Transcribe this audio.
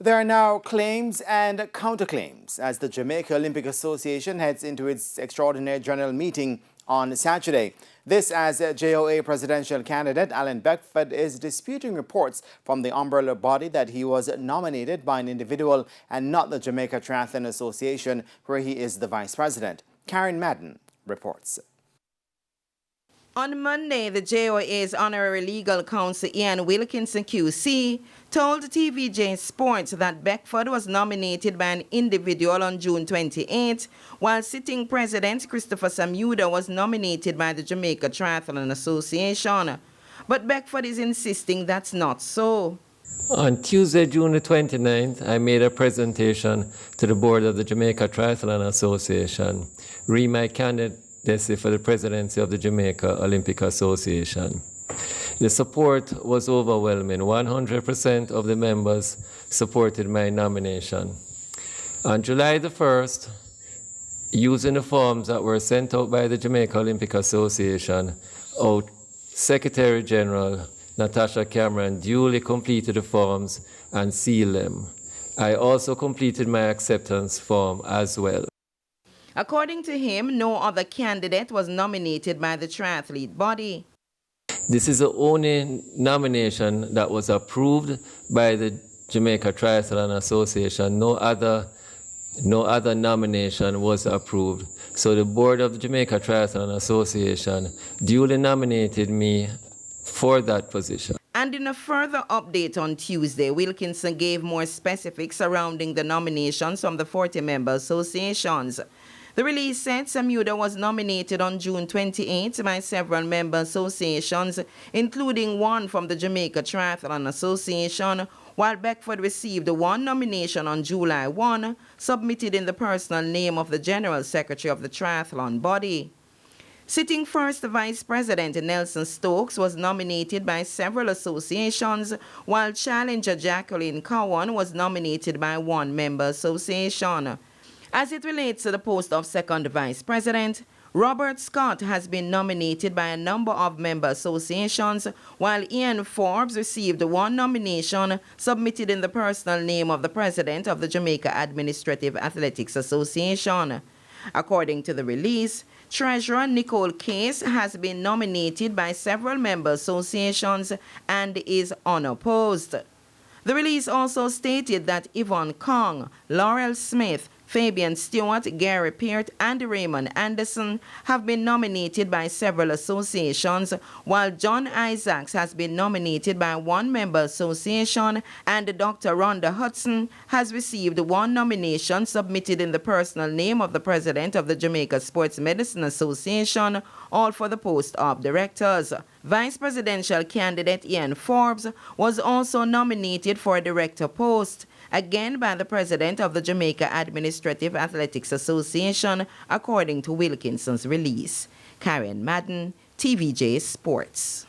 There are now claims and counterclaims as the Jamaica Olympic Association heads into its extraordinary general meeting on Saturday. This as JOA presidential candidate Alan Beckford is disputing reports from the umbrella body that he was nominated by an individual and not the Jamaica Triathlon Association, where he is the vice president. Karen Madden reports. On Monday, the JOA's honorary legal counsel Ian Wilkinson QC told TVJ Sports that Beckford was nominated by an individual on June 28, while sitting president Christopher Samuda was nominated by the Jamaica Triathlon Association. But Beckford is insisting that's not so. On Tuesday, June the 29th, I made a presentation to the board of the Jamaica Triathlon Association, re my candidacy for the presidency of the Jamaica Olympic Association. The support was overwhelming. 100% of the members supported my nomination. On July the 1st, using the forms that were sent out by the Jamaica Olympic Association, Secretary General Natasha Cameron duly completed the forms and sealed them. I also completed my acceptance form as well. According to him, no other candidate was nominated by the triathlete body. This is the only nomination that was approved by the Jamaica Triathlon Association. No other nomination was approved. So the board of the Jamaica Triathlon Association duly nominated me for that position. And in a further update on Tuesday, Wilkinson gave more specifics surrounding the nominations from the 40-member associations. The release said Samuda was nominated on June 28 by several member associations, including one from the Jamaica Triathlon Association, while Beckford received one nomination on July 1, submitted in the personal name of the General Secretary of the Triathlon body. Sitting first Vice President Nelson Stokes was nominated by several associations, while challenger Jacqueline Cowan was nominated by one member association. As it relates to the post of second Vice President, Robert Scott has been nominated by a number of member associations, while Ian Forbes received one nomination submitted in the personal name of the President of the Jamaica Administrative Athletics Association. According to the release, Treasurer Nichole Case has been nominated by several member associations and is unopposed. The release also stated that Yvonne Kong, Laurel Smith, Fabian Stewart, Gary Peart, and Raymond Anderson have been nominated by several associations, while John Isaacs has been nominated by one member association, and Dr. Rhonda Hudson has received one nomination submitted in the personal name of the President of the Jamaica Sports Medicine Association, all for the post of directors. Vice presidential candidate Ian Forbes was also nominated for a director post, again by the President of the Jamaica Administrative Athletics Association, according to Wilkinson's release. Karen Madden, TVJ Sports.